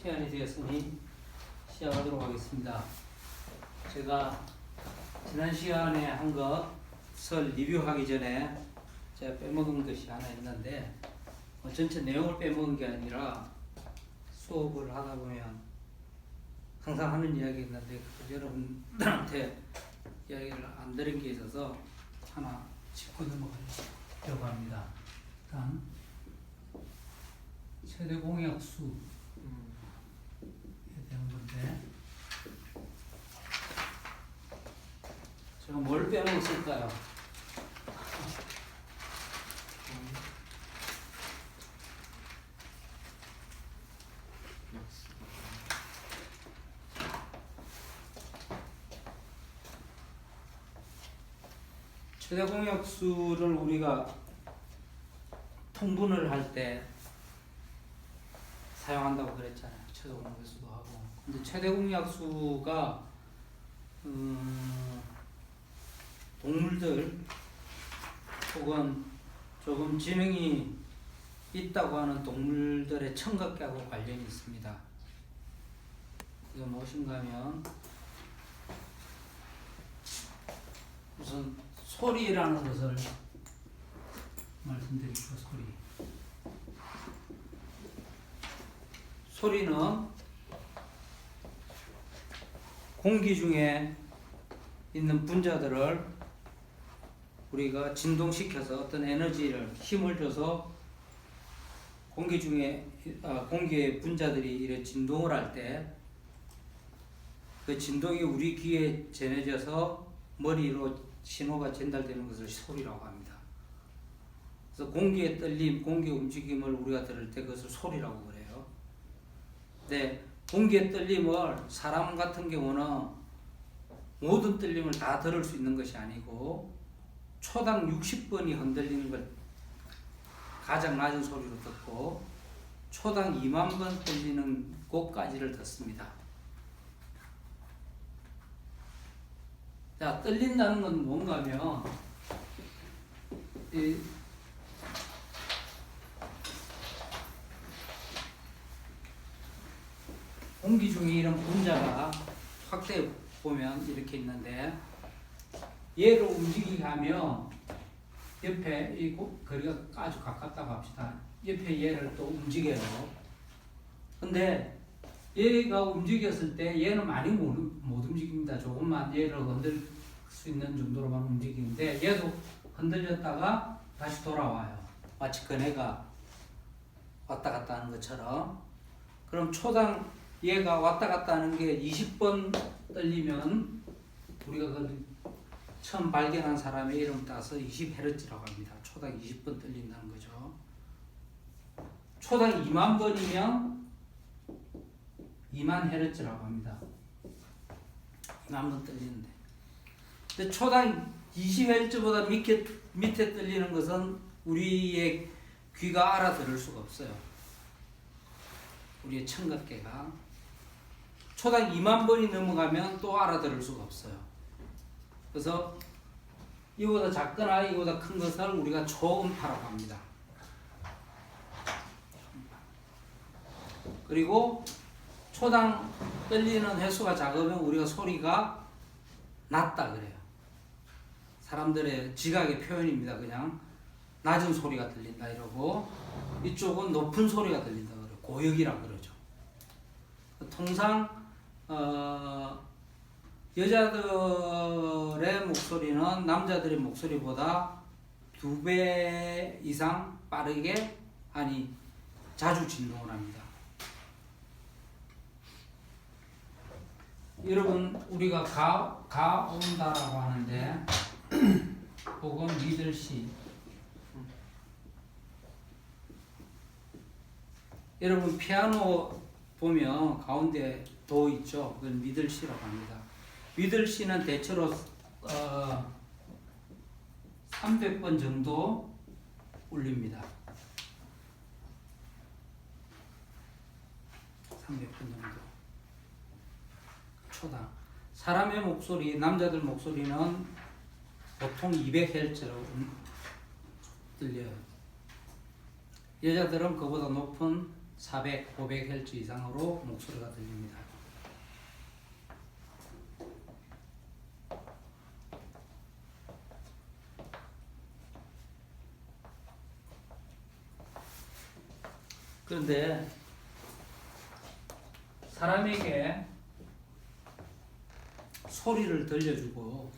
시간이 되었으니 시작하도록 하겠습니다. 제가 지난 시간에 한 것을 리뷰하기 전에 제가 빼먹은 것이 하나 있는데 전체 내용을 빼먹은 게 아니라 수업을 하다 보면 항상 하는 이야기가 있는데 여러분들한테 이야기를 안 들은 게 있어서 하나 짚고 넘어가려고 합니다. 일단 최대 공약수에 대한 건데 제가 뭘 빼먹었을까요? 최대 공약수를 우리가 통분을 할 때 사용한다고 그랬잖아요. 최대 공약수도 하고. 근데 최대 공약수가 동물들 혹은 조금 지능이 있다고 하는 동물들의 청각계하고 관련이 있습니다. 이거 무엇인가 하면 우선 소리라는 것을 말씀드릴게요. 소리는 공기 중에 있는 분자들을 우리가 진동시켜서 어떤 에너지를 힘을 줘서 공기의 분자들이 이렇게 진동을 할 때 그 진동이 우리 귀에 전해져서 머리로 신호가 전달되는 것을 소리라고 합니다. 그래서 공기의 떨림, 공기의 움직임을 우리가 들을 때 그것을 소리라고 그래요. 네, 공기의 떨림을 사람 같은 경우는 모든 떨림을 다 들을 수 있는 것이 아니고 초당 60번이 흔들리는 걸 가장 낮은 소리로 듣고 초당 2만 번 떨리는 곳까지를 듣습니다. 자, 떨린다는 건 뭔가 하면 공기 중에 이런 분자가 확대해 보면 이렇게 있는데 얘를 움직이게 하면 옆에 이 거리가 아주 가깝다고 합시다. 옆에 얘를 또 움직여요. 근데 얘가 움직였을 때 얘는 많이 못 움직입니다. 조금만 얘를 흔들 수 있는 정도로만 움직이는데 얘도 흔들렸다가 다시 돌아와요. 마치 그네가 왔다 갔다 하는 것처럼. 그럼 초당 얘가 왔다 갔다 하는 게 20번 떨리면 우리가 그 처음 발견한 사람의 이름 따서 20Hz라고 합니다. 초당 20번 떨린다는 거죠. 초당 2만 번이면 2만 Hz라고 합니다. 2만 번 떨리는데. 근데 초당 20Hz보다 밑에 떨리는 것은 우리의 귀가 알아들을 수가 없어요. 우리의 청각계가. 초당 2만 번이 넘어가면 또 알아들을 수가 없어요. 그래서 이보다 작거나 이보다 큰 것을 우리가 초음파라고 합니다. 그리고 초당 떨리는 횟수가 작으면 우리가 소리가 낮다 그래요. 사람들의 지각의 표현입니다. 그냥 낮은 소리가 들린다 이러고 이쪽은 높은 소리가 들린다 그래요. 고역이라 그러죠. 통상 여자들의 목소리는 남자들의 목소리보다 2배 이상 빠르게 자주 진동을 합니다. 여러분 우리가 가온다라고 하는데 혹은 미들시 여러분 피아노 보면 가운데 도 있죠. 그건 미들시라고 합니다. 미들시는 대체로 300번 정도 울립니다. 300번 정도. 초당. 사람의 목소리, 남자들 목소리는 보통 200Hz로 들려요. 여자들은 그보다 높은 400, 500Hz 이상으로 목소리가 들립니다. 그런데 사람에게 소리를 들려주고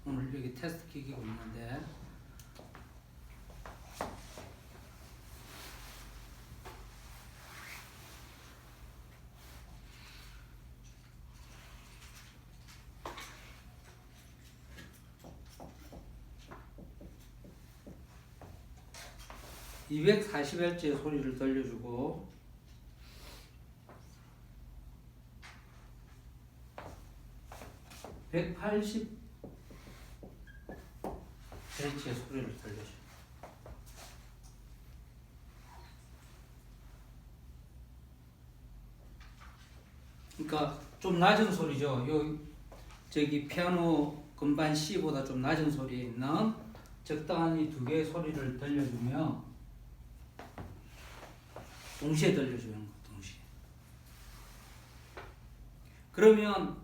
오늘 여기 테스트 기기가 있는데 (240Hz의) 소리를 들려주고 (180Hz의) 소리를 들려줘요. 그러니까 좀 낮은 소리죠. 저기 피아노 건반 C보다 좀 낮은 소리에 있는 적당히 두 개의 소리를 들려주면 동시에 들려주는 거, 동시에. 그러면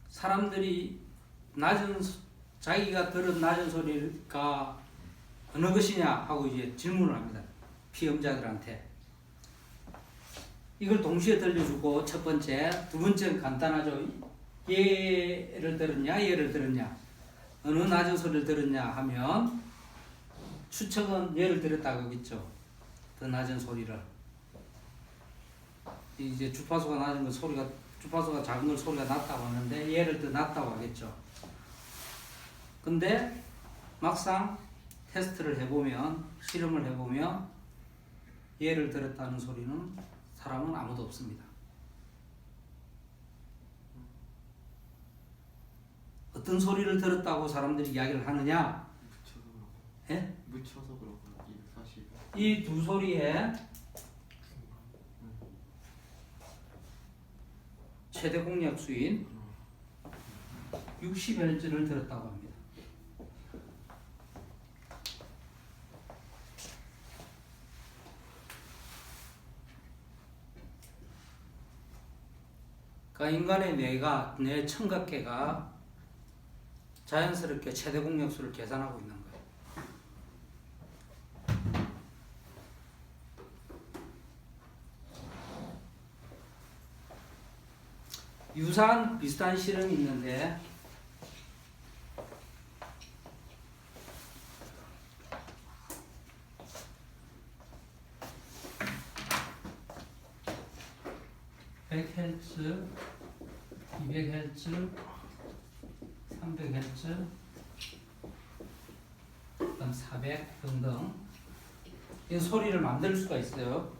사람들이 자기가 들은 낮은 소리가 어느 것이냐 하고 이제 질문을 합니다. 피험자들한테. 이걸 동시에 들려주고 첫 번째, 두 번째는 간단하죠. 얘를 들었냐, 얘를 들었냐, 어느 낮은 소리를 들었냐 하면 추측은 얘를 들었다고 하겠죠. 더 낮은 소리를. 이제 주파수가 낮은 건 주파수가 작은 걸 소리가 낮다고 하는데 얘를 더 낮다고 하겠죠. 근데 막상 테스트를 해보면, 실험을 해보면 얘를 들었다는 소리는 사람은 아무도 없습니다. 어떤 소리를 들었다고 사람들이 이야기를 하느냐? 묻혀서 그렇고 사실 이 두 소리에 최대 공약수인 60Hz를 들었다고 합니다. 그러니까 인간의 뇌 청각계가 자연스럽게 최대 공약수를 계산하고 있는 거예요. 유사한 비슷한 실험이 있는데 (100Hz), (200Hz), (300Hz), 그다음 (400) 등등 이 소리를 만들 수가 있어요.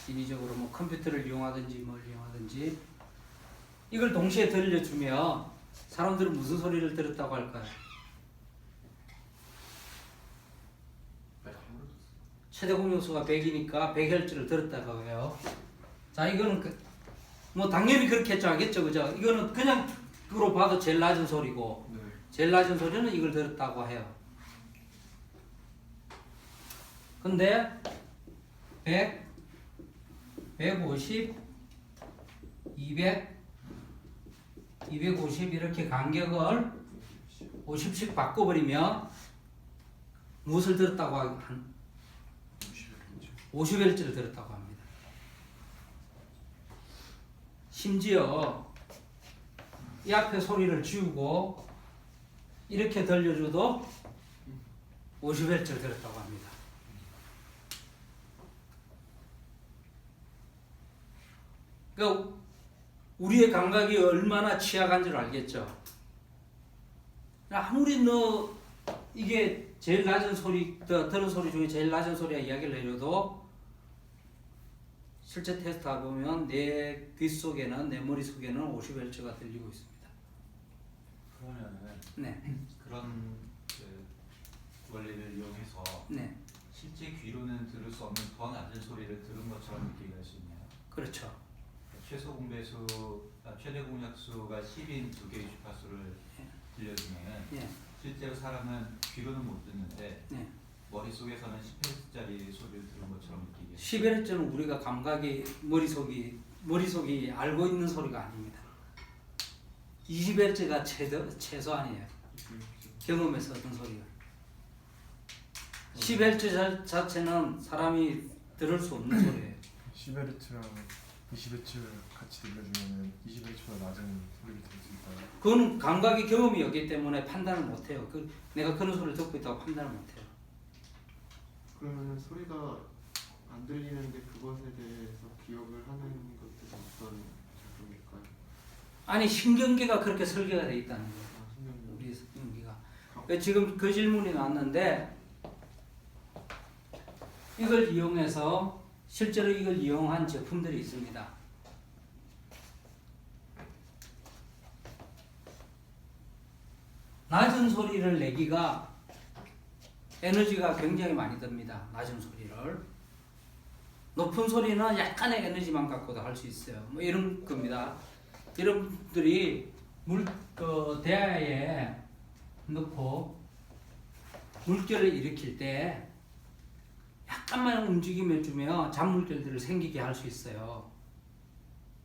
인위적으로 뭐 컴퓨터를 이용하든지 뭘 이용하든지. 이걸 동시에 들려주면 사람들은 무슨 소리를 들었다고 할까요? 최대 공약수가 100이니까 100Hz를 들었다고 해요. 자, 이거는 뭐 당연히 그렇게 하겠죠, 그죠? 이거는 그냥 으로 봐도 제일 낮은 소리고, 네. 제일 낮은 소리는 이걸 들었다고 해요. 근데 100, 150, 200, 250 이렇게 간격을 50씩 바꿔버리면 무엇을 들었다고 한 50Hz를 들었다고 합니다. 심지어 이 앞에 소리를 지우고 이렇게 들려줘도 50Hz를 들었다고 합니다. 그러니까 우리의 감각이 얼마나 취약한 줄 알겠죠. 아무리 이게 제일 낮은 소리, 들은 소리 중에 제일 낮은 소리야 이야기를 해줘도 실제 테스트 해보면 내 귓속에는, 내 머릿속에는 50Hz가 들리고 있습니다. 그러면은 네. 그런 그 원리를 이용해서 네. 실제 귀로는 들을 수 없는 더 낮은 소리를 들은 것처럼 느끼게 할 수 있나요? 그렇죠. 최소 공배수, 최대 공약수가 10인 두 개의 주파수를 들려주면 네. 실제로 사람은 귀로는 못 듣는데 네. 머릿속에서는 10Hz짜리 소리를 들은 것처럼 느끼게. 11Hz는 우리가 감각이 머릿속이 알고 있는 소리가 아닙니다. 20Hz가 최소한이에요. 경험에서 얻은 소리가. 10Hz 자체는 사람이 들을 수 없는 소리예요. 10Hz랑 20Hz를 같이 들려주면은 20Hz보다 낮은 소리를 들을 수 있다요? 그거는 감각의 경험이 없기 때문에 판단을 못해요. 내가 그런 소리를 듣고 있다고 판단을 못해요. 그러면 소리가 안 들리는데 그것에 대해서 기억을 하는 것들은 어떤 작용일까요? 아니 신경계가 그렇게 설계가 돼 있다는 거예요. 아, 신경전. 우리 신경계가. 지금 그 질문이 나왔는데 이걸 이용해서 실제로 이걸 이용한 제품들이 있습니다. 낮은 소리를 내기가 에너지가 굉장히 많이 듭니다. 낮은 소리를. 높은 소리는 약간의 에너지만 갖고도 할 수 있어요. 뭐 이런 겁니다. 여러분들이 대야에 넣고 물결을 일으킬 때 약간만 움직임을 주면 잔물결들을 생기게 할 수 있어요.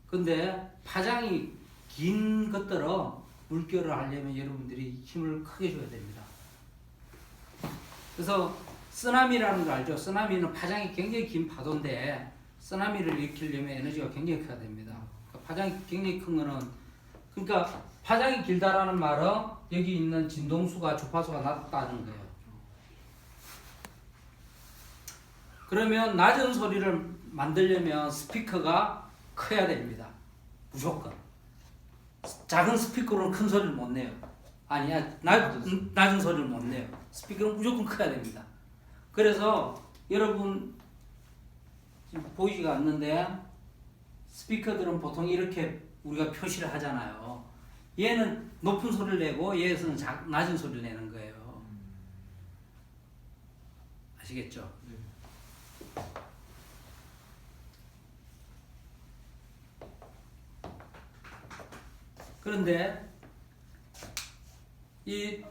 근데 파장이 긴 것들은 물결을 하려면 여러분들이 힘을 크게 줘야 됩니다. 그래서 쓰나미라는 거 알죠? 쓰나미는 파장이 굉장히 긴 파도인데 쓰나미를 일으키려면 에너지가 굉장히 커야 됩니다. 그러니까 파장이 굉장히 큰 거는 그러니까 파장이 길다라는 말은 여기 있는 진동수가 주파수가 낮다는 거예요. 그러면 낮은 소리를 만들려면 스피커가 커야 됩니다. 무조건. 작은 스피커로는 큰 소리를 못 내요. 아니야, 낮은 소리를 못 내요. 스피커는 무조건 커야 됩니다. 그래서 여러분 지금 보이지가 않는데 스피커들은 보통 이렇게 우리가 표시를 하잖아요. 얘는 높은 소리를 내고 얘에서는 낮은 소리를 내는 거예요. 아시겠죠? 네. 그런데 이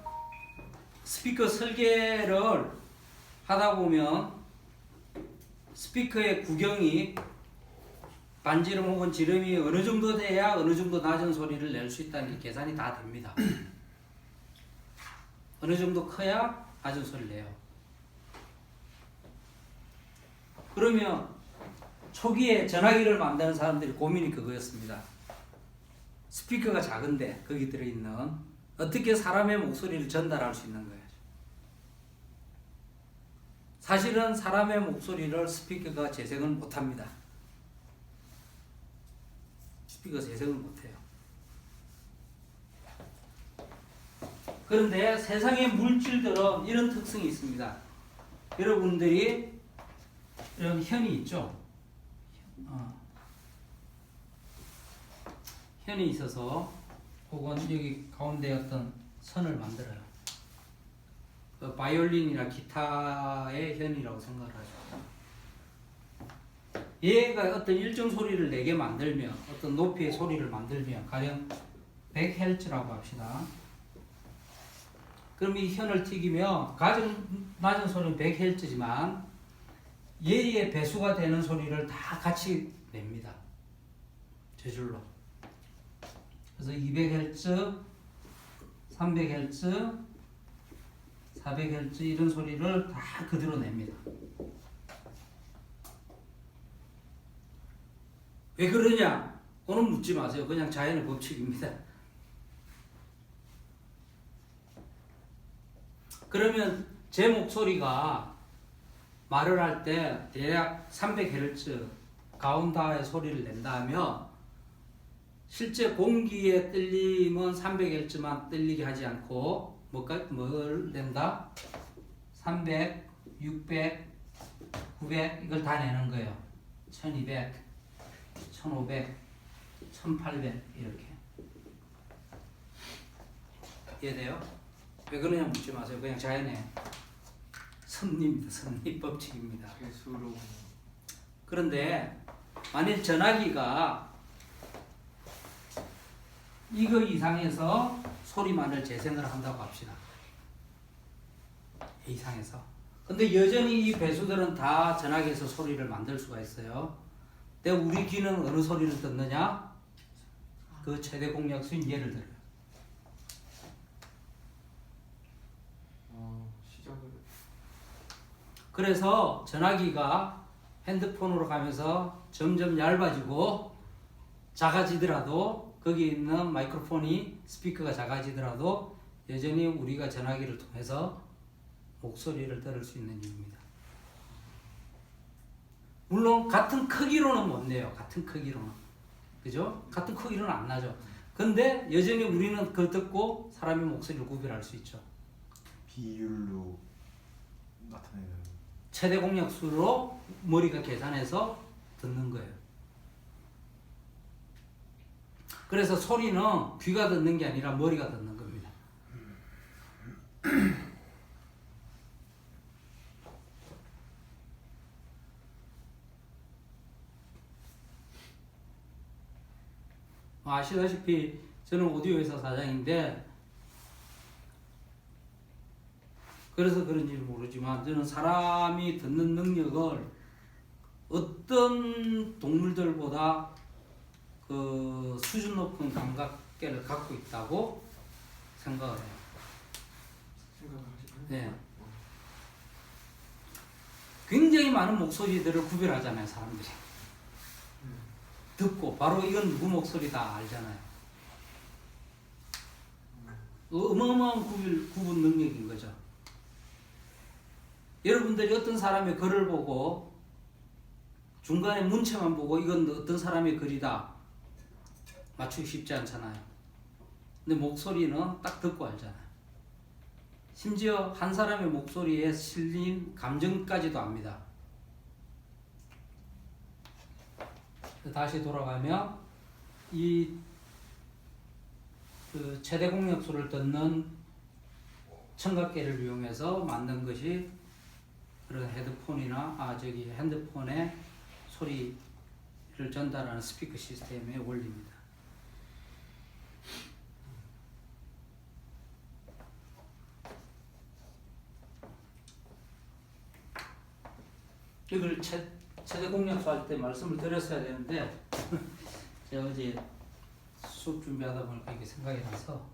스피커 설계를 하다 보면 스피커의 구경이 반지름 혹은 지름이 어느 정도 돼야 어느 정도 낮은 소리를 낼 수 있다는 게 계산이 다 됩니다. 어느 정도 커야 낮은 소리를 내요. 그러면 초기에 전화기를 만드는 사람들이 고민이 그거였습니다. 스피커가 작은데 거기 들어있는 어떻게 사람의 목소리를 전달할 수 있는 거예요. 사실은 사람의 목소리를 스피커가 재생을 못합니다. 스피커 재생을 못해요. 그런데 세상의 물질들은 이런 특성이 있습니다. 여러분들이 이런 현이 있죠. 현이 있어서 혹은 여기 가운데 어떤 선을 만들어요. 그 바이올린이나 기타의 현이라고 생각을 하죠. 얘가 어떤 일정 소리를 내게 만들면, 어떤 높이의 소리를 만들면, 가령 100Hz라고 합시다. 그럼 이 현을 튀기면 가장 낮은 소리는 100Hz지만 얘의 배수가 되는 소리를 다 같이 냅니다. 저절로. 그래서 200Hz, 300Hz, 400Hz 이런 소리를 다 그대로 냅니다. 왜 그러냐? 그건 묻지 마세요. 그냥 자연의 법칙입니다. 그러면 제 목소리가 말을 할 때 대략 300Hz 가운데의 소리를 낸다면 실제 공기의 떨림은 300Hz만 떨리게 하지 않고 뭘 낸다? 300, 600, 900 이걸 다 내는 거예요. 1200, 1500, 1800 이렇게. 이해돼요? 왜 그러냐 묻지 마세요. 그냥 자연의 섭리입니다. 섭리 법칙입니다. 배수로. 그런데 만일 전화기가 이거 이상에서 소리만을 재생을 한다고 합시다. 이상에서. 근데 여전히 이 배수들은 다 전화기에서 소리를 만들 수가 있어요. 근데 우리 귀는 어느 소리를 듣느냐? 그 최대 공약수인 얘를 들어요. 시작을 그래서 전화기가 핸드폰으로 가면서 점점 얇아지고 작아지더라도 거기 있는 마이크로폰이 스피커가 작아지더라도 여전히 우리가 전화기를 통해서 목소리를 들을 수 있는 이유입니다. 물론 같은 크기로는 못 내요. 같은 크기로는. 그죠? 같은 크기로는 안 나죠. 근데 여전히 우리는 그걸 듣고 사람의 목소리를 구별할 수 있죠. 비율로 나타내는. 최대 공약수로 머리가 계산해서 듣는 거예요. 그래서 소리는 귀가 듣는 게 아니라 머리가 듣는 겁니다. 아시다시피 저는 오디오 회사 사장인데 그래서 그런지 모르지만 저는 사람이 듣는 능력을 어떤 동물들보다 그 수준 높은 감각계를 갖고 있다고 생각을 해요. 생각을 하시나요? 네. 굉장히 많은 목소리들을 구별하잖아요, 사람들이. 듣고 바로 이건 누구 목소리다 알잖아요. 어마어마한 구분 능력인 거죠. 여러분들이 어떤 사람의 글을 보고 중간에 문체만 보고 이건 어떤 사람의 글이다 맞추기 쉽지 않잖아요. 근데 목소리는 딱 듣고 알잖아요. 심지어 한 사람의 목소리에 실린 감정까지도 압니다. 다시 돌아가면 그 최대 공약수를 듣는 청각계를 이용해서 만든 것이 그런 헤드폰이나 핸드폰의 소리를 전달하는 스피커 시스템의 원리입니다. 이걸 최대 공약수 할 때 말씀을 드렸어야 되는데 제가 어제 수업 준비하다 보니까 이게 생각이 나서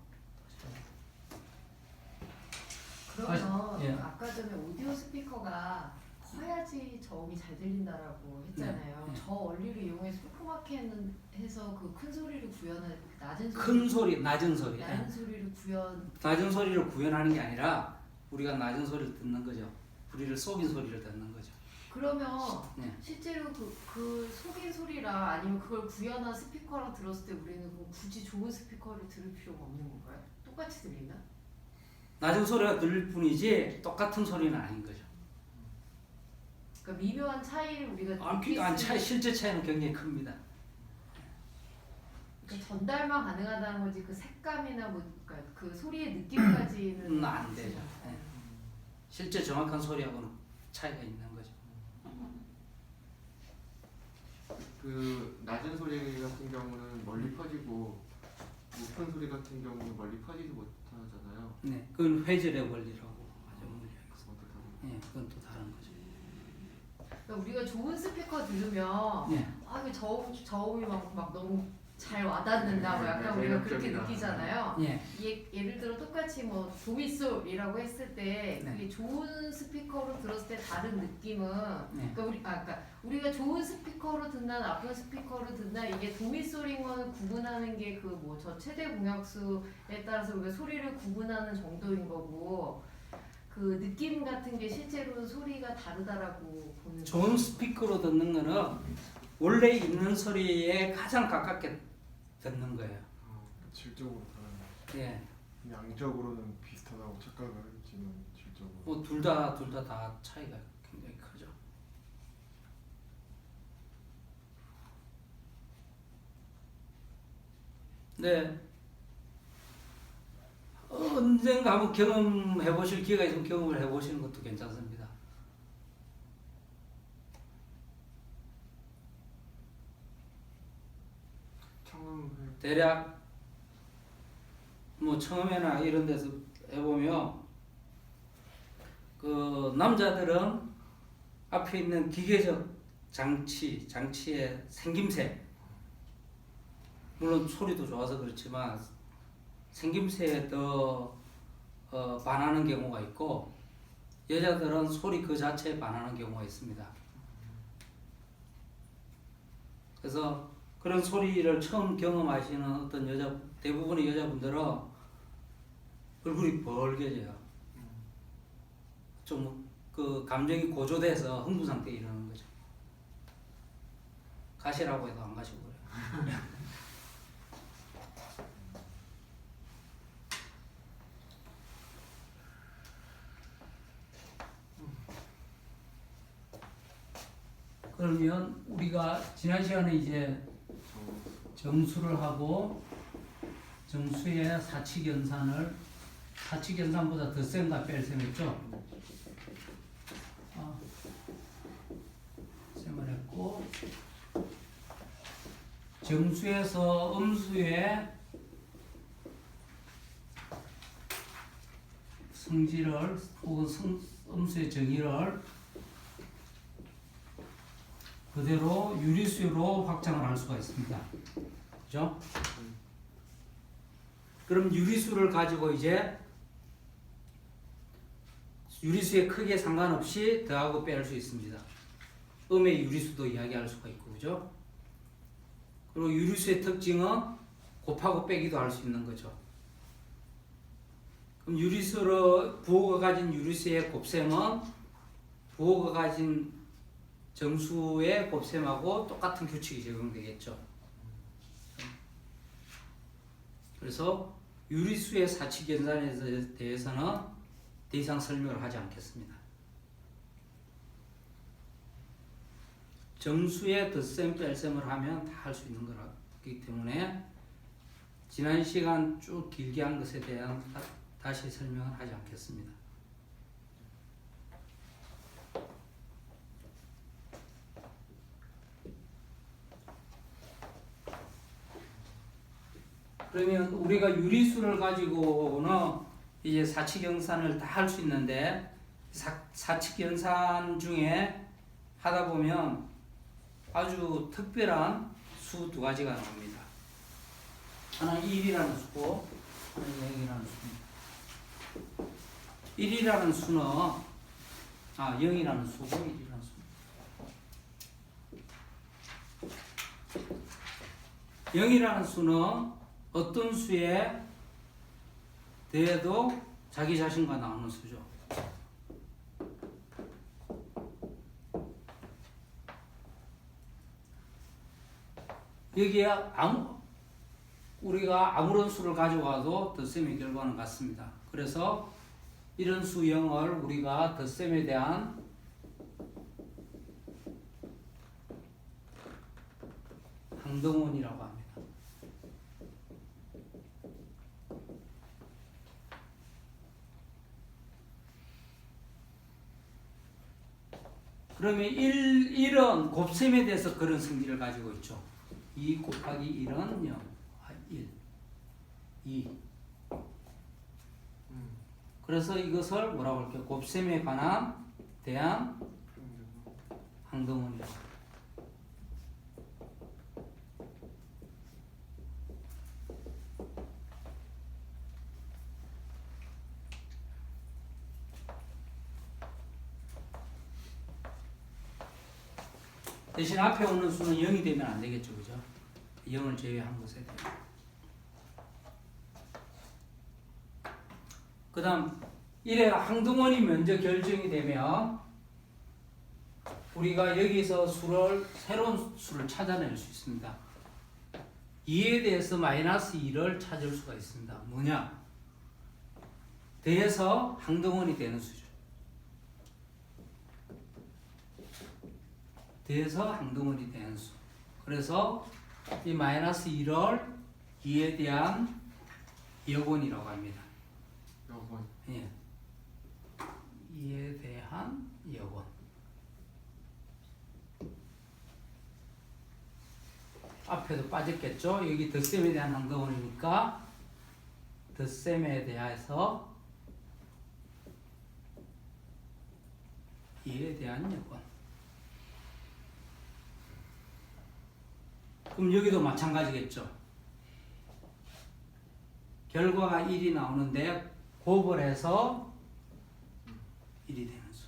그러면 예. 아까 전에 오디오 스피커가 커야지 저음이 잘 들린다라고 했잖아요. 네, 네. 저 원리를 이용해서 조그맣게 해서 그 큰 소리를 구현하는 낮은 큰 소리, 낮은 소리. 낮은 소리를 구현. 낮은 소리를 구현하는 게 아니라 우리가 낮은 소리를 듣는 거죠. 우리를 속인 소리를 듣는 거죠. 그러면 네. 실제로 그 속인 소리랑 아니면 그걸 구현한 스피커랑 들었을 때 우리는 뭐 굳이 좋은 스피커를 들을 필요가 없는 건가요? 똑같이 들린다? 낮은 소리가 들릴 뿐이지 똑같은 소리는 아닌 거죠. 그러니까 미묘한 차이를 우리가 실제 차이는 굉장히 큽니다. 그러니까 전달만 가능하다는 거지 그 색감이나 뭐 그러니까 그 소리의 느낌까지는 안 되죠. 네. 실제 정확한 소리하고는 차이가 있는 거죠. 그 낮은 소리 같은 경우는 멀리 퍼지고 높은 소리 같은 경우는 멀리 퍼지지 못하잖아요. 네, 그건 회절의 원리라고 하죠. 어떻게 하면? 네, 그건 또 다른 거죠. 그러니까 우리가 좋은 스피커 들으면 네. 아 이게 저음이 막 너무 잘 와닿는다 뭐 약간 네, 우리가 그렇게 매력적이다. 느끼잖아요. 네. 예를 들어 똑같이 뭐 도미솔이라고 했을 때 네. 그게 좋은 스피커로 들었을 때 다른 느낌은 네. 그러니까 우리가 좋은 스피커로 듣나 나쁜 스피커로 듣나 이게 도미솔인 거는 구분하는 게 그 뭐 저 최대 공약수에 따라서 우리가 소리를 구분하는 정도인 거고 그 느낌 같은 게 실제로 소리가 다르다라고 보는 좋은 스피커로 듣는 거는 원래 있는 소리에 가장 가깝게 듣는 거예요. 질적으로 다른. 예. 양적으로는 비슷하다고 착각을 했지만 질적으로. 뭐 둘 다 차이가 굉장히 크죠. 네. 언젠가 한번 경험해 보실 기회가 있으면 경험을 해 보시는 것도 괜찮습니다. 청음을 대략 뭐 처음에나 이런 데서 해보면 그 남자들은 앞에 있는 기계적 장치의 생김새, 물론 소리도 좋아서 그렇지만 생김새에 더 반하는 경우가 있고, 여자들은 소리 그 자체에 반하는 경우가 있습니다. 그래서 그런 소리를 처음 경험하시는 어떤 대부분의 여자분들은 얼굴이 벌개져요. 좀 그 감정이 고조돼서 흥분 상태에 이르는 거죠. 가시라고 해도 안 가시고 그래요. 그러면 우리가 지난 시간에 이제 정수를 하고 정수의 사칙연산보다 더 센가 뺄셈 했죠? 셈을 했고, 정수에서 음수의 성질을 혹은 음수의 정의를 그대로 유리수로 확장을 할 수가 있습니다. 그죠? 그럼 유리수를 가지고 이제 유리수의 크기에 상관없이 더하고 빼할 수 있습니다. 음의 유리수도 이야기할 수가 있고, 그죠? 그리고 유리수의 특징은 곱하고 빼기도 할 수 있는 거죠. 그럼 부호가 가진 유리수의 곱셈은 부호가 가진 정수의 곱셈하고 똑같은 규칙이 적용되겠죠. 그래서 유리수의 사칙연산에 대해서는 더 이상 설명을 하지 않겠습니다. 정수의 덧셈 뺄셈을 하면 다 할 수 있는 거기 때문에 지난 시간 쭉 길게 한 것에 대한 다시 설명을 하지 않겠습니다. 그러면 우리가 유리수를 가지고는 이제 사칙연산을 다 할 수 있는데, 사칙연산 중에 하다 보면 아주 특별한 수 두 가지가 나옵니다. 하나는 1이라는 수고, 하나는 0이라는 수입니다. 1이라는 수는 0이라는 수고 1이라는 수. 0이라는 수는 어떤 수에 대해도 자기 자신과 나오는 수죠. 여기에 우리가 아무런 수를 가져와도 덧셈의 결과는 같습니다. 그래서 이런 수 0을 우리가 덧셈에 대한 항등원이라고 합니다. 그러면 1은 곱셈에 대해서 그런 성질을 가지고 있죠. 2 곱하기 1은 0, 1, 2. 그래서 이것을 뭐라고 할게요? 곱셈에 대한 항등원이라고. 대신 앞에 오는 수는 0이 되면 안 되겠죠, 그죠? 0을 제외한 것에 대해. 그 다음 1의 항등원이 먼저 결정이 되면 우리가 여기서 새로운 수를 찾아낼 수 있습니다. 2에 대해서 마이너스 2를 찾을 수가 있습니다. 뭐냐? 대해서 항등원이 되는 수죠. 대해서 항등원이 되는 수. 그래서 이 마이너스 1을 2에 대한 여건이라고 합니다. 여건. 예. 2에 대한 여건. 앞에도 빠졌겠죠? 여기 덧셈에 대한 항등원이니까 덧셈에 대해서 이에 대한 여건. 그럼 여기도 마찬가지겠죠. 결과가 1이 나오는데 곱을 해서 1이 되는 수.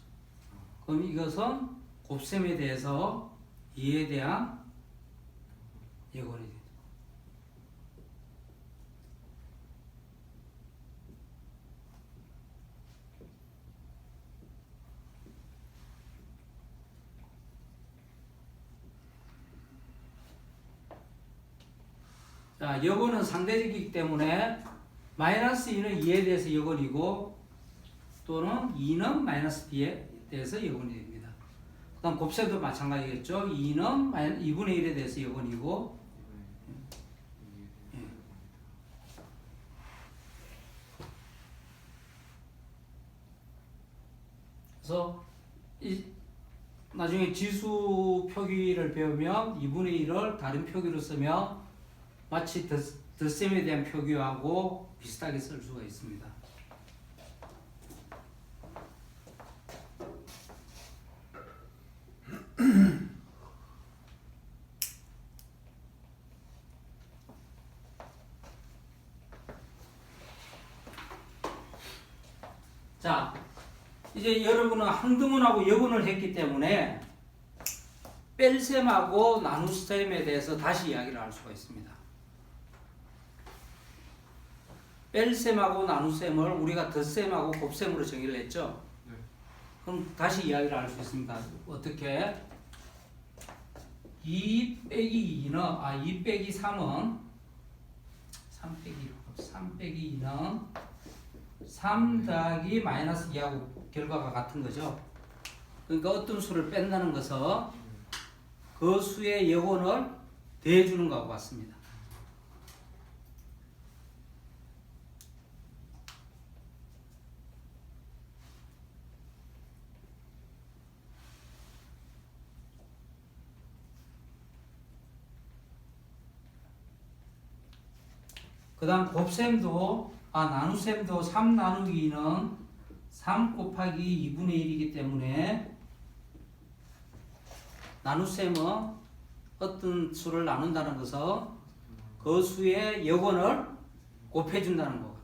그럼 이것은 곱셈에 대해서 이에 대한 여건이 됩니다. 자, 여건은 상대적이기 때문에 마이너스 2는 2에 대해서 여건이고 또는 2는 마이너스 B에 대해서 여건이 됩니다. 그 다음 곱셈도 마찬가지겠죠. 2는 2분의 1에 대해서 여건이고 그래서 나중에 지수 표기를 배우면 2분의 1을 다른 표기로 쓰면 마치 덧셈에 대한 표기하고 비슷하게 쓸 수가 있습니다. 자, 이제 여러분은 항등원하고 여건을 했기 때문에 뺄셈하고 나눗셈에 대해서 다시 이야기를 할 수가 있습니다. 뺄셈하고 나눗셈을 우리가 덧셈하고 곱셈으로 정의를 했죠. 네. 그럼 다시 이야기를 할 수 있습니다. 어떻게? 2 빼기 2는 2 빼기 3은 3 빼기 2는 3 더하기 마이너스 2하고 결과가 같은 거죠. 그러니까 어떤 수를 뺀다는 것은 그 수의 여건을 더해주는 것과 같습니다. 그 다음 곱셈도 나눗셈도 3 나누기 2는 3 곱하기 2분의 1이기 때문에 나눗셈은 어떤 수를 나눈다는 것은 그 수의 여건을 곱해준다는 것 같아요.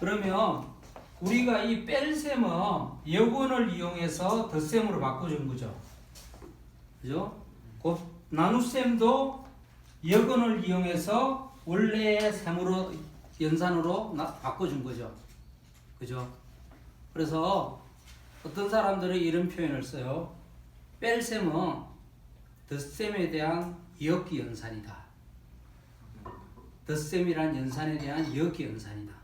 그러면 우리가 이 뺄셈은 여건을 이용해서 덧셈으로 바꿔준 거죠. 그죠? 나눗셈도 여건을 이용해서 원래의 셈으로 연산으로 바꿔준 거죠. 그죠? 그래서 어떤 사람들은 이런 표현을 써요. 뺄셈은 덧셈에 대한 이역기 연산이다. 덧셈이란 연산에 대한 이역기 연산이다.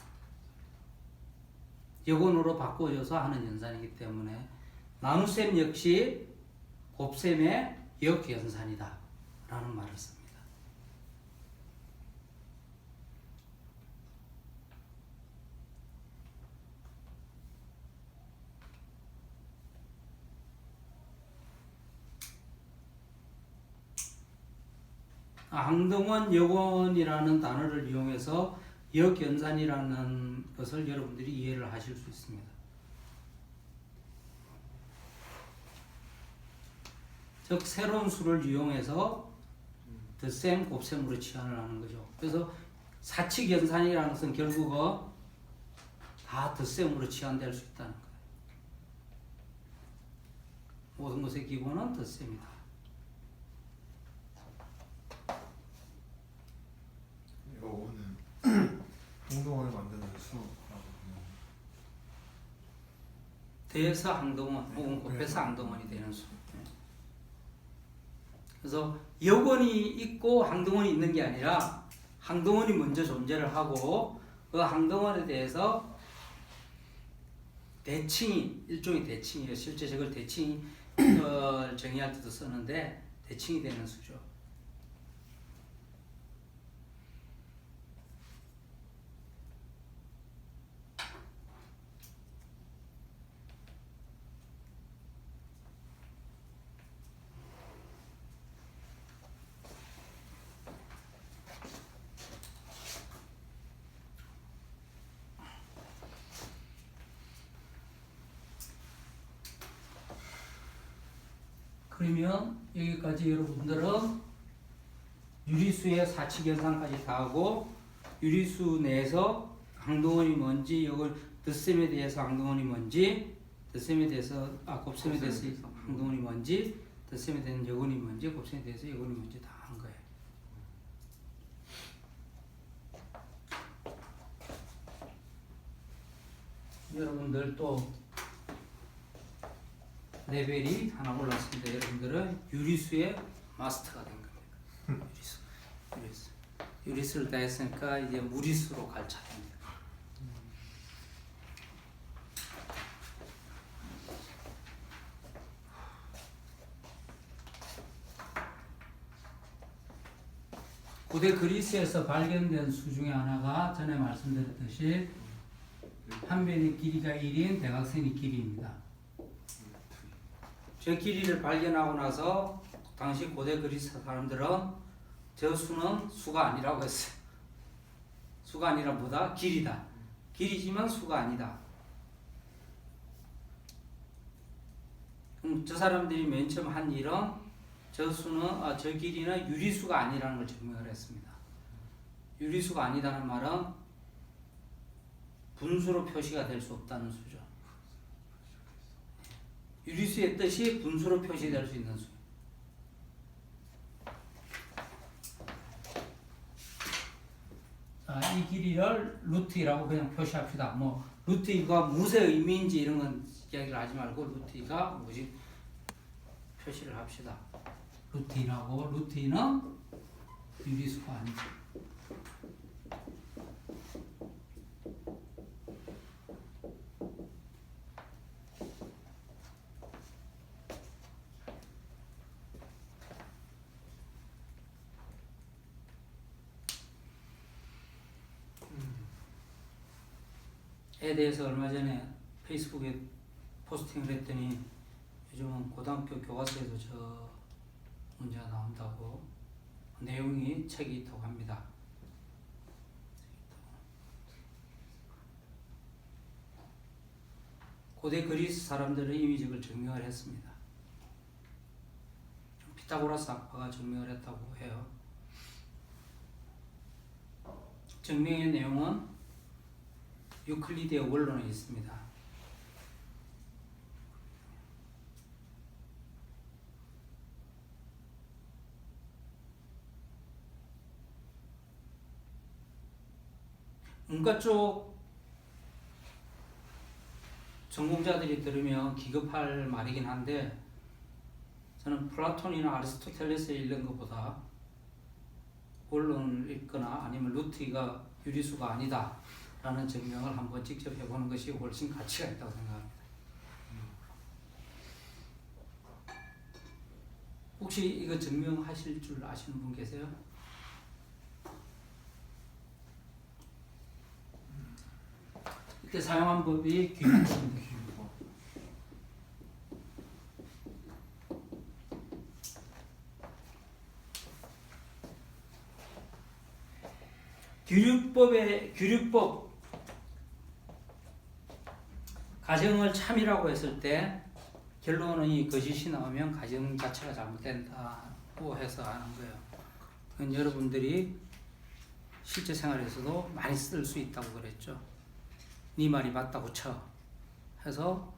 여건으로 바꿔줘서 하는 연산이기 때문에 나눗셈 역시 곱셈의 이역기 연산이다 라는 말을 씁니다. 항등원 여건이라는 단어를 이용해서 역연산이라는 것을 여러분들이 이해를 하실 수 있습니다. 즉 새로운 수를 이용해서 덧셈, 곱셈으로 치환을 하는 거죠. 그래서 사칙연산이라는 것은 결국은 다 덧셈으로 치환될 수 있다는 거예요. 모든 것의 기본은 덧셈이다. 이거 오는 항등원을 만드는 수라고 보면 더해서 항등원 혹은 곱해서 항등원이 되는 수. 그래서 여건이 있고 항등원이 있는 게 아니라 항등원이 먼저 존재를 하고 그 항등원에 대해서 대칭이 일종의 대칭이에요. 실제 저걸 대칭 정의할 때도 쓰는데 대칭이 되는 수죠. 그러면 여기까지 여러분들은 유리수의 사칙 현상까지 다 하고 유리수 내에서 항동원이 뭔지 이걸 덧셈에 대해서 항동원이 뭔지 덧셈에 대해서 곱셈에 대해서 항동원이 뭔지 덧셈에 대한 여건이 뭔지 곱셈에 대해서 여건이 뭔지 다 한 거예요. 여러분들 또 레벨이 하나 올랐습니다. 여러분들은 유리수의 마스터가 된 겁니다. 유리수를 다 했으니까 이제 무리수로 갈 차례입니다. 고대 그리스에서 발견된 수 중에 하나가 전에 말씀드렸듯이 한 변의 길이가 1인 대각선의 길이입니다. 저 길이를 발견하고 나서 당시 고대 그리스 사람들은 저 수는 수가 아니라고 했어요. 수가 아니라 뭐다? 길이다. 길이지만 수가 아니다. 그럼 저 사람들이 맨 처음 한 일은 저 길이는 유리수가 아니라는 걸 증명을 했습니다. 유리수가 아니다는 말은 분수로 표시가 될 수 없다는 수죠. 유리수의 뜻이 분수로 표시될 수 있는 수. 자, 이 길이를 루트라고 그냥 표시합시다. 뭐 루트가 무슨 의미인지 이런 건 이야기를 하지 말고 루트가 뭐지 표시를 합시다. 루트라고 루트는 유리수가 아니죠. 에 대해서 얼마 전에 페이스북에 포스팅을 했더니 요즘은 고등학교 교과서에도 저 문제가 나온다고 내용이 책이 있다고 합니다. 고대 그리스 사람들은 이미 저걸 증명을 했습니다. 피타고라스 학파가 증명을 했다고 해요. 증명의 내용은 유클리드의 원론에 있습니다. 문과 쪽 전공자들이 들으면 기겁할 말이긴 한데 저는 플라톤이나 아리스토텔레스에 읽는 것보다 원론을 읽거나 아니면 루트가 유리수가 아니다 라는 증명을 한번 직접 해보는 것이 훨씬 가치가 있다고 생각합니다. 혹시 이거 증명하실 줄 아시는 분 계세요? 이때 사용한 법이 규율법입니다. 규율법 가정을 참이라고 했을 때 결론이 거짓이 나오면 가정 자체가 잘못된다고 해서 하는 거예요. 그건 여러분들이 실제 생활에서도 많이 쓸 수 있다고 그랬죠. 네 말이 맞다고 쳐 해서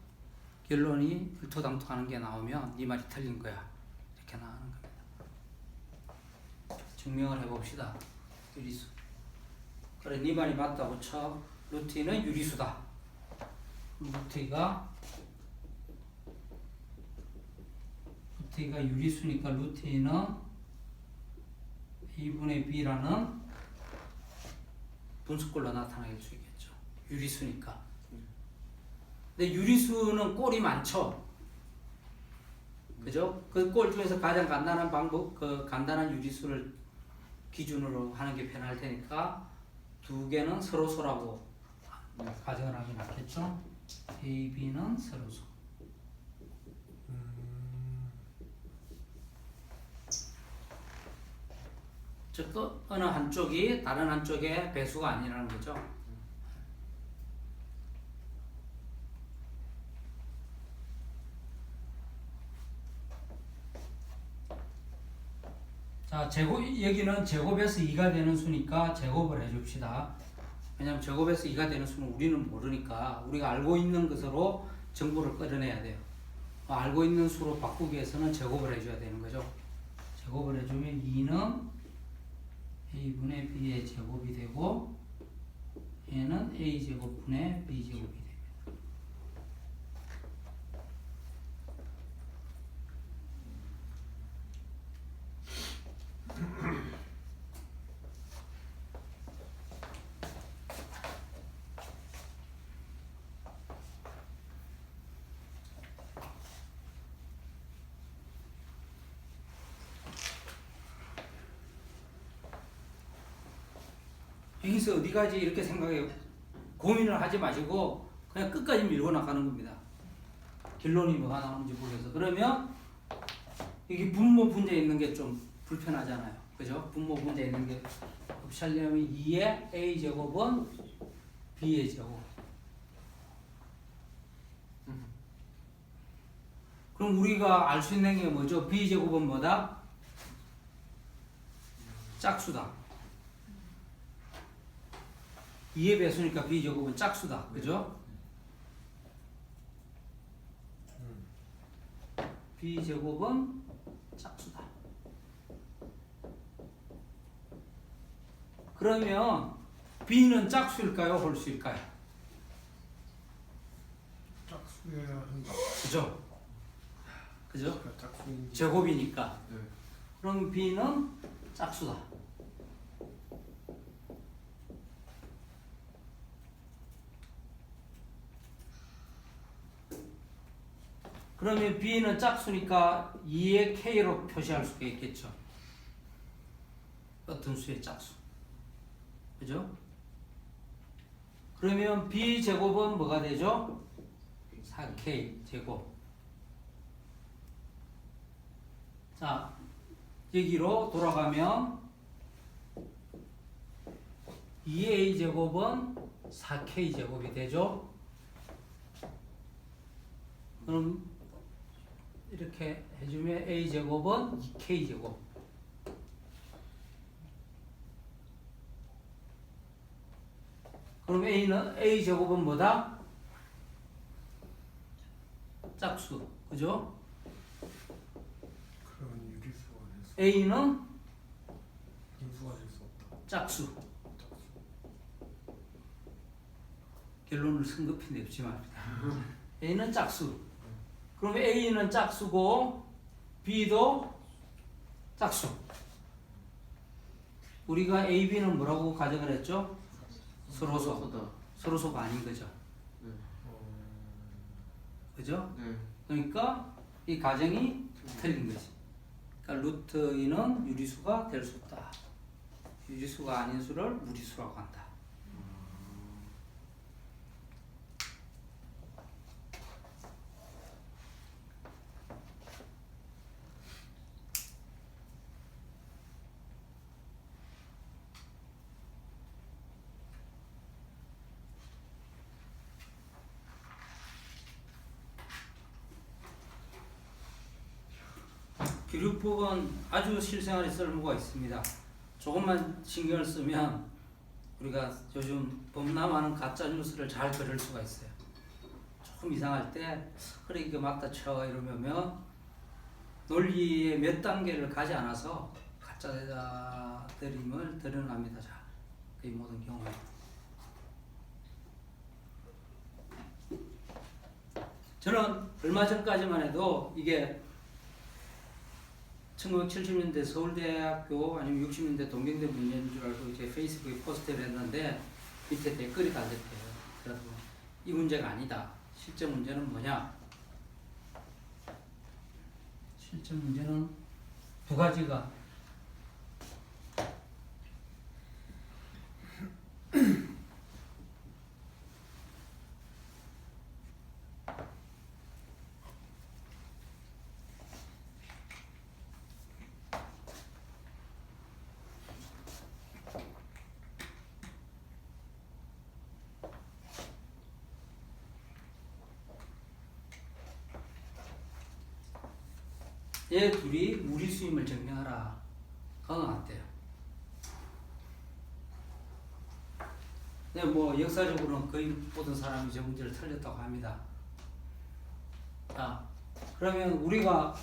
결론이 일토당토하는 게 나오면 네 말이 틀린 거야 이렇게 나오는 겁니다. 증명을 해봅시다. 유리수. 그래 네 말이 맞다고 쳐. 루트는 유리수다. 루트가 유리수니까 루트는 A분의 B라는 분수꼴로 나타나게 수 있겠죠. 유리수니까. 근데 유리수는 꼴이 많죠. 그죠? 그 꼴 중에서 가장 간단한 방법, 그 간단한 유리수를 기준으로 하는 게 편할 테니까 두 개는 서로소라고 가정을 하면 낫겠죠. A, B는 서로소. 즉 어느 한쪽이 다른 한쪽의 배수가 아니라는 거죠. 자, 여기는 제곱에서 2가 되는 수니까 제곱을 해줍시다. 왜냐하면 제곱에서 2가 되는 수는 우리는 모르니까 우리가 알고 있는 것으로 정보를 끌어내야 돼요. 알고 있는 수로 바꾸기 위해서는 제곱을 해줘야 되는 거죠. 제곱을 해주면 2는 a분의 b의 제곱이 되고 얘는 a제곱분의 b제곱이 됩니다. 여기서 어디까지 이렇게 생각해 고민을 하지 마시고 그냥 끝까지 밀고 나가는 겁니다. 결론이 뭐가 나오는지 모르겠어. 그러면 여기 분모 분자에 있는 게 좀 불편하잖아요. 그죠? 분모 분자에 있는 게 없이 하려면 2의 a제곱은 b의 제곱. 그럼 우리가 알 수 있는 게 뭐죠? b제곱은 뭐다? 짝수다. 2의 배수니까 b제곱은 짝수다. 그죠? b제곱은 짝수다. 그러면 b는 짝수일까요? 홀수일까요? 짝수여야 한다. 그죠? 그죠? 그러니까 짝수인지. 제곱이니까. 네. 그럼 b는 짝수다. 그러면 b는 짝수니까 2의 k로 표시할 수가 있겠죠. 어떤 수의 짝수. 그죠? 그러면 b제곱은 뭐가 되죠? 4k 제곱. 자, 여기로 돌아가면 2a 제곱은 4k 제곱이 되죠. 그럼 이렇게 해주면 a 제곱은 2k 제곱. 그럼 a 제곱은 뭐다? 짝수, 그죠? 그러면 유리수가 될 수. a는 인수가 될 수 없다. 짝수. 짝수. 결론을 성급히 내지 맙니다. a는 짝수. 그럼 a는 짝수고 b도 짝수. 우리가 a, b는 뭐라고 가정을 했죠? 서로소. 서로소다. 서로소가 아닌 거죠. 네. 그죠? 네. 그러니까 이 가정이 틀린 거지. 그러니까 루트 2는 유리수가 될 수 없다. 유리수가 아닌 수를 무리수라고 한다. 기류법은 아주 실생활에 쓸모가 있습니다. 조금만 신경을 쓰면 우리가 요즘 범람하는 가짜 뉴스를 잘 들을 수가 있어요. 조금 이상할 때 그래 이게 맞다 쳐 이러면 논리의 몇 단계를 가지 않아서 가짜 드림을 드러납니다. 자, 이 모든 경우에. 저는 얼마 전까지만 해도 이게 1970년대 서울대학교 아니면 60년대 동경대 문제인 줄 알고 이제 페이스북에 포스트를 했는데 밑에 댓글이 달렸대요. 그래서 이 문제가 아니다. 실제 문제는 뭐냐? 실제 문제는 두 가지가 얘 둘이 무리수임을 증명하라. 안 돼요. 네, 뭐 역사적으로는 거의 모든 사람이 저 문제를 틀렸다고 합니다. 자, 그러면 우리가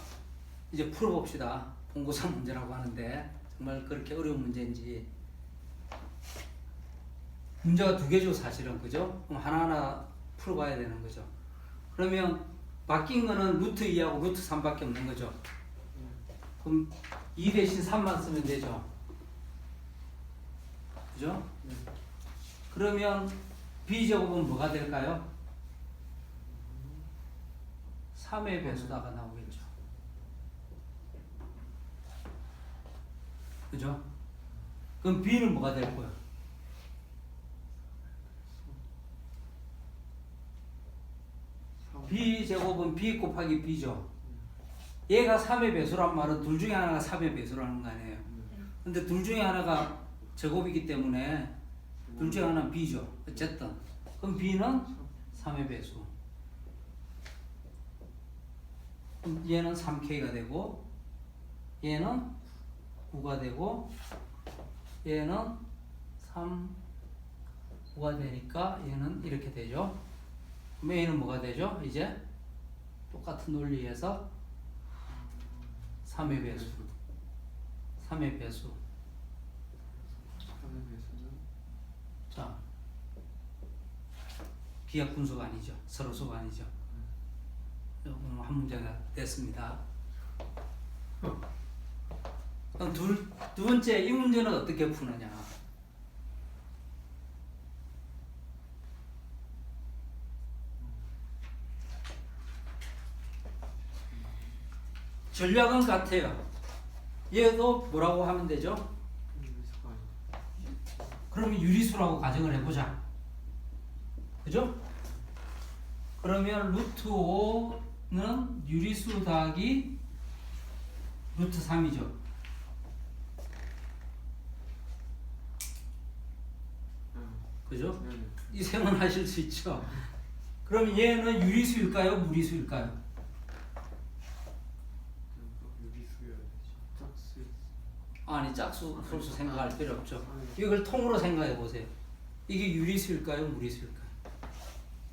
이제 풀어봅시다. 본고사 문제라고 하는데 정말 그렇게 어려운 문제인지. 문제가 두 개죠, 사실은. 그죠? 그럼 하나하나 풀어봐야 되는 거죠. 그러면 바뀐 거는 루트 2하고 루트 3밖에 없는 거죠. 그럼 2 대신 3만 쓰면 되죠. 그죠? 그러면 b제곱은 뭐가 될까요? 3의 배수다가 나오겠죠. 그죠? 그럼 b는 뭐가 될 거예요? b제곱은 b 곱하기 b죠. 얘가 3의 배수란 말은 둘 중에 하나가 3의 배수라는 거 아니에요. 근데 둘 중에 하나가 제곱이기 때문에 둘 중에 하나는 b죠. 어쨌든 그럼 b는 3의 배수. 그럼 얘는 3k가 되고 얘는 9가 되고 얘는 3, 9가 되니까 얘는 이렇게 되죠. 그럼 A는 뭐가 되죠? 이제 똑같은 논리에서 3의 배수. 3의 배수. 3의 배수는 자, 비약분수가 아니죠. 서로수가 아니죠. 오늘 한 문제가 됐습니다. 그럼 두 번째 이 문제는 어떻게 푸느냐. 전략은 같아요. 얘도 뭐라고 하면 되죠? 유리수가 아니다. 그러면 유리수라고 가정을 해보자. 그죠? 그러면 루트 5는 유리수 더하기 루트 3이죠. 그죠? 네네. 이 생은 하실 수 있죠. 그럼 얘는 유리수일까요? 무리수일까요? 유리수여야 되지. 짝수. 아니 짝수, 솔수 생각할 필요 없죠. 이걸 통으로 생각해 보세요. 이게 유리수일까요? 무리수일까요?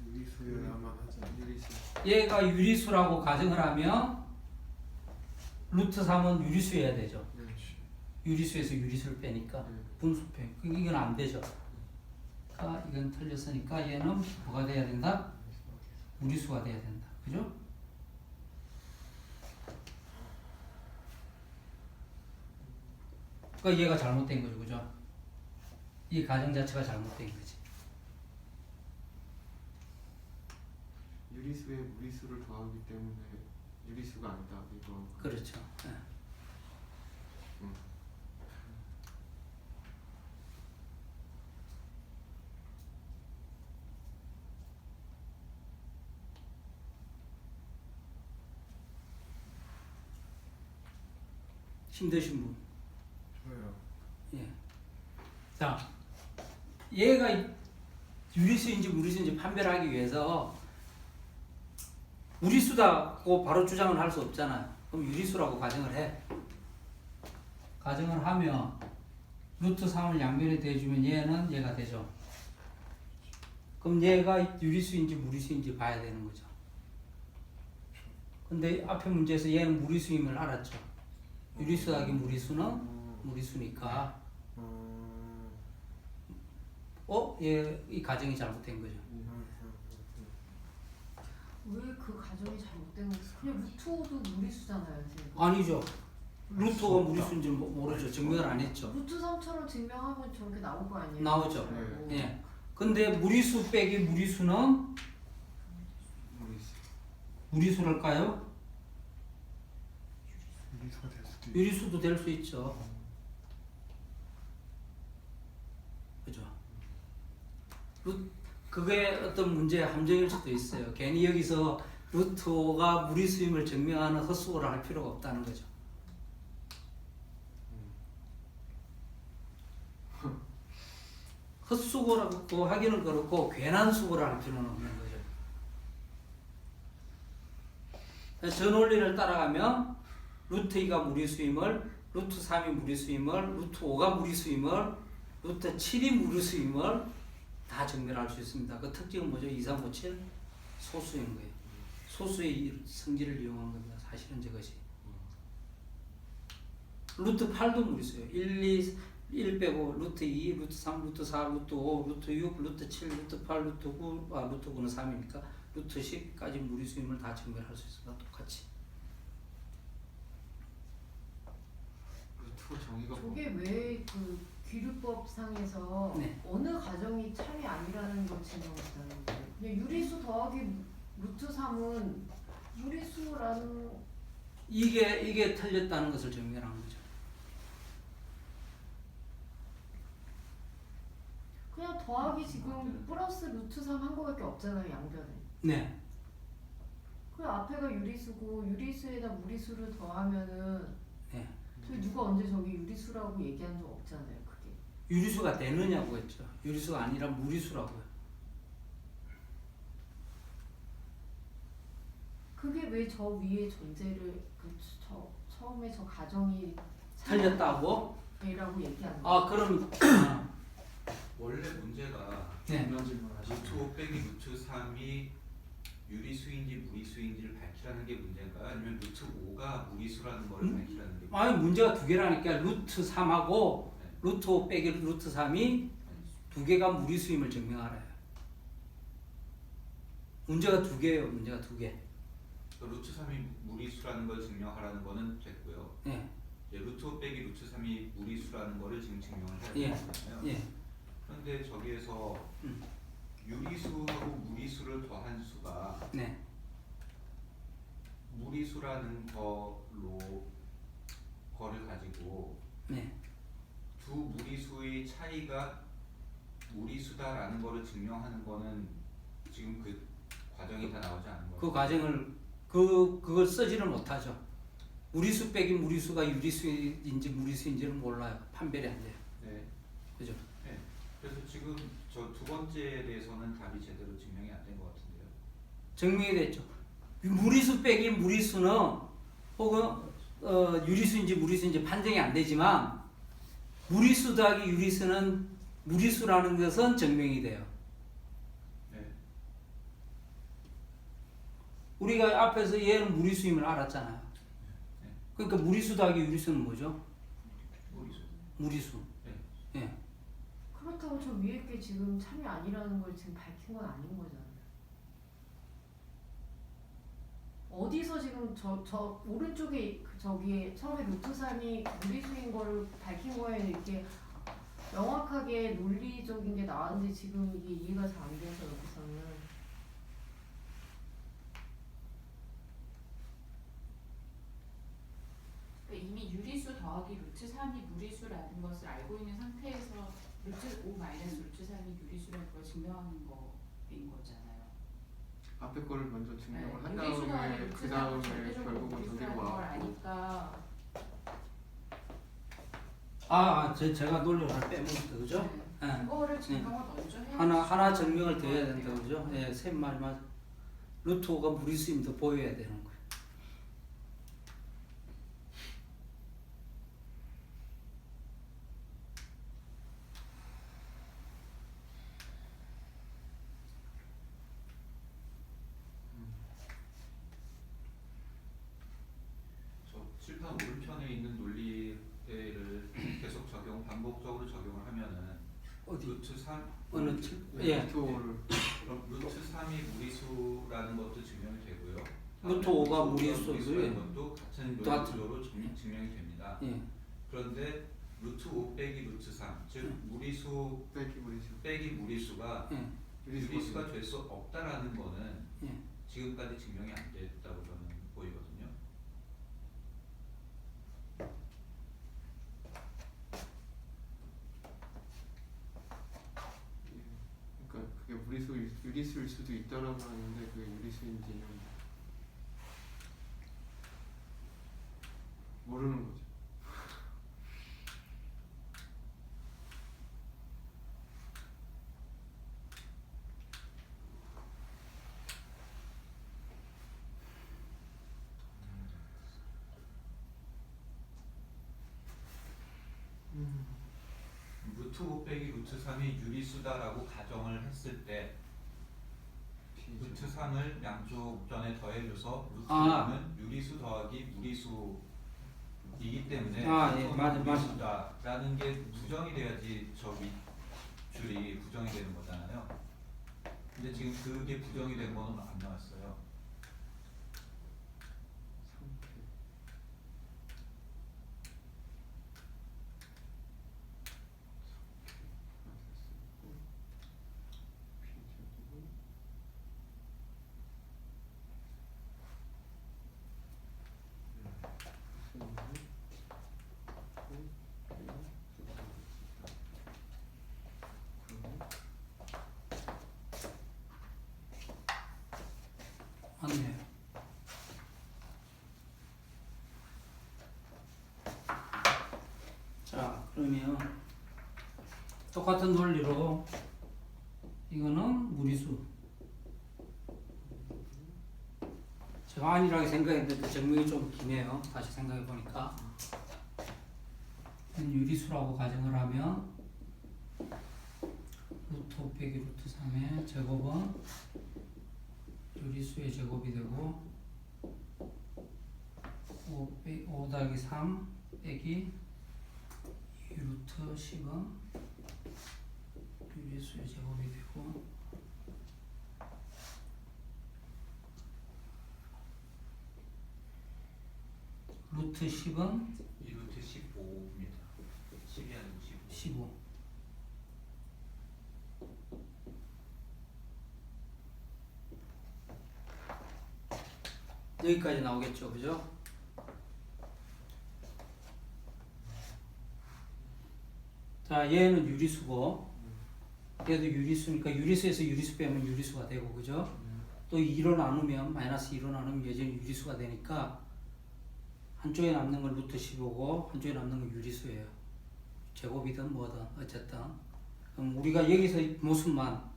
유리수여야만 하지. 유리수. 얘가 유리수라고 가정을 하면 루트 3은 유리수여야 되죠. 네. 유리수에서 유리수를 빼니까 네. 분수표. 이건 안 되죠. 그러니까 이건 틀렸으니까 얘는 뭐가 돼야 된다? 무리수가 돼야 된다. 그죠? 그러니까 얘가 잘못된 거죠. 그죠? 이 가정 자체가 잘못된 거지. 유리수에 무리수를 더하기 때문에 유리수가 아니다. 이거. 그렇죠. 예. 힘드신 분. 저요. 예. 자, 얘가 유리수인지 무리수인지 판별하기 위해서 무리수다고 바로 주장을 할 수 없잖아요. 그럼 유리수라고 가정을 해. 가정을 하면 루트 3을 양변에 대주면 얘는 얘가 되죠. 그럼 얘가 유리수인지 무리수인지 봐야 되는 거죠. 근데 앞에 문제에서 얘는 무리수임을 알았죠. 유리수 더하기 무리수는 무리수니까 얘 이 가정이 잘못된 거죠. 왜 그 가정이 잘못된 거지? 그냥 루트 5도 무리수잖아요, 지금. 아니죠. 루트가 무리수인지 모르죠. 증명을 안 했죠. 루트 3처럼 증명하면 저렇게 나올 거 아니에요? 나오죠. 네. 예. 근데 무리수 빼기 무리수는 무리수. 무리수랄까요? 유리수가 될 수도 있고. 유리수도 될 수 있죠. 그죠? 그게 어떤 문제의 함정일 수도 있어요. 괜히 여기서 루트 5가 무리수임을 증명하는 헛수고를 할 필요가 없다는 거죠. 헛수고라고 하기는 그렇고 괜한 수고를 할 필요는 없는 거죠. 저 논리를 따라가면 루트 2가 무리수임을 루트 3이 무리수임을, 루트 5가 무리수임을, 루트 7이 무리수임을 다 증명할 수 있습니다. 그 특징은 뭐죠? 2, 3, 5, 7 소수인 거예요. 소수의 성질을 이용한 겁니다. 사실은 저것이. 루트 8도 무리수예요. 1 빼고 루트 2, 루트 3, 루트 4, 루트 5, 루트 6, 루트 7, 루트 8, 루트 9, 루트 9는 3이니까 루트 10까지 무리수임을 다 증명할 수 있습니다. 똑같이. 루트 정의가 뭐? 저게 왜 그 귀류법상에서 네. 어느 가정이 참이 아니라는 걸 증명했다는 거예요. 그냥 유리수 더하기 루트 3은 유리수라는 이게 틀렸다는 것을 증명한 거죠. 그냥 더하기 지금 플러스 루트 3 한 거밖에 없잖아요, 양변에. 네. 그 앞에가 유리수고 유리수에다 무리수를 더하면은 네. 저희 누가 언제 저기 유리수라고 얘기한 적 없잖아요, 그게. 유리수가 되느냐고 했죠. 유리수가 아니라 무리수라고요. 그게 왜 저 위에 존재를 처음에 저 가정이 틀렸다고? 라고 얘기하는 거예요? 아, 그럼 원래 문제가 네. 이런 질문을 하시는 루트 5 빼기 루트 3이 유리수인지 무리수인지를 밝히라는 게 문제인가요? 아니면 루트 5가 무리수라는 걸 밝히라는 게 아니 문제가 두 개라니까. 루트 3하고 네. 루트 5 빼기 루트 3이 두 개가 무리수임을 증명하래요. 문제가 두 개예요. 문제가 두 개. 루트 3이 무리수라는 걸 증명하라는 거는 됐고요. 예. 이제 루트 5 빼기 루트 3이 무리수라는 거를 지금 증명을 해야 예. 되잖아요. 예. 그런데 저기에서 유리수하고 무리수를 더한 수가 네. 무리수라는 거를 가지고 네. 두 무리수의 차이가 무리수다라는 거를 증명하는 거는 지금 그 과정이 다 나오지 않은 거예요. 그 과정을 그걸 쓰지를 못하죠. 무리수 빼기 무리수가 유리수인지 무리수인지는 몰라요. 판별이 안 돼요. 네. 그죠? 네. 그래서 지금 저 두 번째에 대해서는 답이 제대로 증명이 안 된 것 같은데요. 증명이 됐죠. 무리수 빼기 무리수는 혹은 유리수인지 무리수인지 판정이 안 되지만 무리수 더하기 유리수는 무리수라는 것은 증명이 돼요. 네. 우리가 앞에서 얘는 무리수임을 알았잖아요. 네. 그러니까 무리수 더하기 유리수는 뭐죠? 무리수. 무리수. 네. 예. 그렇다고 저 위에 게 지금 참이 아니라는 걸 지금 밝힌 건 아닌 거잖아요. 어디서 지금 저 오른쪽에 저기에 처음에 루트 3이 무리수인 거를 밝힌 거에는 이렇게 명확하게 논리적인 게 나왔는데 지금 이게 이해가 잘 안 돼서 여기서는 그러니까 이미 유리수 더하기 루트 3이 무리수라는 것을 알고 있는 상태에서 루트 5 마이너스 루트 3이 유리수라는 걸 증명하는 거인 거잖아요. 앞에 거를 먼저 증명을 한 유리수 더하기 다음에 루트 그 3은 다음에 절대적으로 결국은 저기로 무리수라는 걸 와. 아니까. 제가 논리를 하나 빼먹었다, 그죠? 네. 예. 그거를 증명을 먼저 해야 하나 증명을 더 해야 된다, 그죠? 예, 쌤 말만 루트 5가 무리수임도 보여야 되는 거예요. 저 칠판 오른편에 있는 논리를 계속 반복적으로 적용을 하면은 어디? 루트 3 어느 칠? 예. 루트 5를 그럼 루트 3이 무리수라는 것도 증명이 되고요. 루트 5가 무리수고요. 무리수라는 것도 같은 똑같은. 논리로 증명이 됩니다. 예. 그런데 루트 5 빼기 루트 3, 즉 무리수 빼기 무리수. 빼기 무리수가 예. 유리수가 될 수 없다라는 거는 예. 지금까지 증명이 안 됐다고 저는 보이거든요. 그러니까 그게 유리수일 수도 있다라고 하는데 그게 유리수인지는 모르는 거죠. 루트 5 빼기 루트 3이 유리수다라고 가정을 했을 때 루트 3을 양쪽 전에 더해줘서 루트 아. 5는 유리수 더하기 무리수이기 때문에 아, 예, 맞아. 무리수다라는 게 부정이 돼야지 저 밑줄이 부정이 되는 거잖아요. 근데 지금 그게 부정이 된 거는 안 나왔어요. 맞네요. 자, 그러면 똑같은 논리로 이거는 무리수. 제가 아니라고 생각했는데 증명이 좀 기네요. 다시 생각해 보니까 유리수라고 가정을 하면 루트 5 빼기 루트 3의 제곱은 유리수의 제곱이 되고 5 더하기 3 빼기 2 루트 10은 유리수의 제곱이 되고 루트 10은 2루트 15입니다. 10이 아니고 15. 15. 여기까지 나오겠죠, 그죠? 자, 얘는 유리수고, 얘도 유리수니까 유리수에서 유리수 빼면 유리수가 되고, 그죠? 또 2로 나누면 마이너스 2로 나누면 여전히 유리수가 되니까 한쪽에 남는 건 루트 15고 한쪽에 남는 건 유리수예요. 제곱이든 뭐든 어쨌든 그럼 우리가 여기서 모습만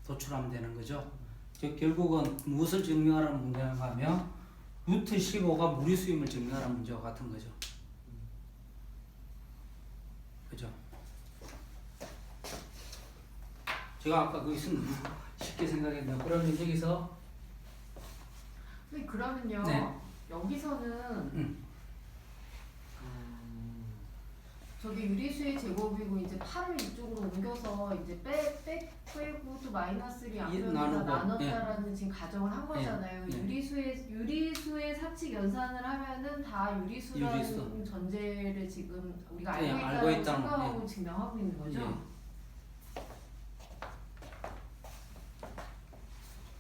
도출하면 되는 거죠. 즉 결국은 무엇을 증명하라는 문제인가 하면 루트 15가 무리수임을 증명하라는 문제와 같은 거죠. 그죠? 제가 아까 거기서 쉽게 생각했는데 그러면 여기서 근데 그러면요. 네. 여기서는 저기 유리수의 제곱이고 이제 8을 이쪽으로 옮겨서 이제 빼고 또 마이너스를 양변에서 나누고, 나눴다라는 지금 가정을 한 거잖아요. 예. 유리수의 사칙 연산을 하면은 다 유리수라는 유리수. 전제를 지금 우리가 예, 알고 알고 있다고 있다는 생각하고 증명하고 있는 거죠. 예.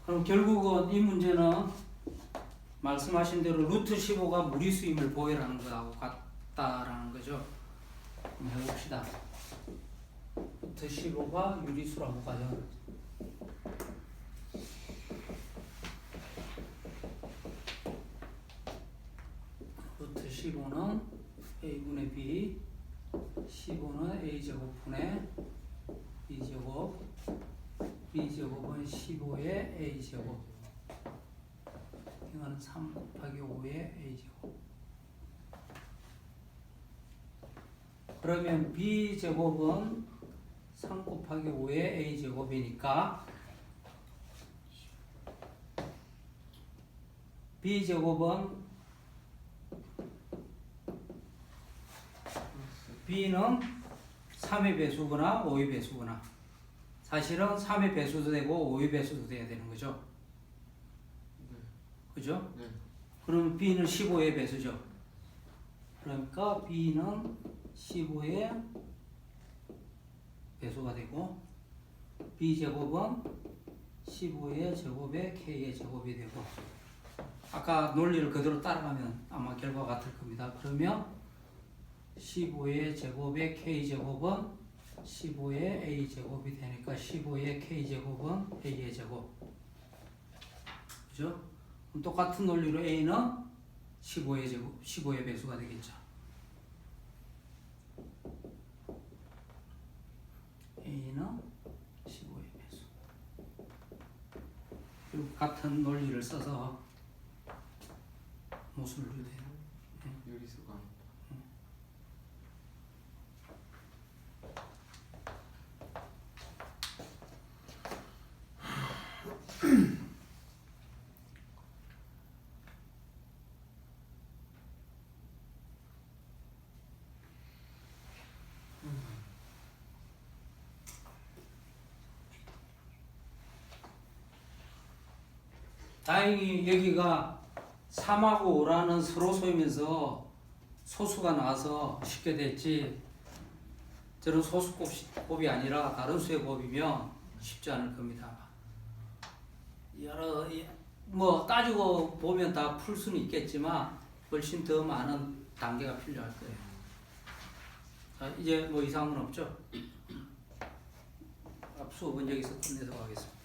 그럼 결국은 이 문제는 말씀하신 대로 루트 15가 무리수임을 보여라는 거하고 같다라는 거죠. 한번 해봅시다. 루트 15가 유리수라고 가정. 루트 15는 a분의 b, 15는 a제곱분의 b제곱, b제곱은 15의 a제곱, 이거는 3 곱하기 5의 a제곱. 그러면 b제곱은 3 곱하기 5의 a제곱이니까 b제곱은 b는 3의 배수거나 5의 배수거나 사실은 3의 배수도 되고 5의 배수도 돼야 되는 거죠. 그죠? 네. 그럼 b는 15의 배수죠. 그러니까 b는 15의 배수가 되고 b제곱은 15의 제곱에 k의 제곱이 되고 아까 논리를 그대로 따라가면 아마 결과가 같을 겁니다. 그러면 15의 제곱에 k제곱은 15의 a제곱이 되니까 15의 k제곱은 a의 제곱. 그죠? 그럼 똑같은 논리로 a는 15의 제곱, 15의 배수가 되겠죠. a는 15의 배수. 그리고 같은 논리를 써서 모순을 돼요. 유리수가 다행히 여기가 3하고 5라는 서로 소이면서 소수가 나와서 쉽게 됐지. 저는 소수곱이 아니라 다른 수의 곱이면 쉽지 않을 겁니다. 여러 뭐 따지고 보면 다 풀 수는 있겠지만 훨씬 더 많은 단계가 필요할 거예요. 자, 이제 뭐 이상은 없죠? 수업은 여기서 끝내도록 하겠습니다.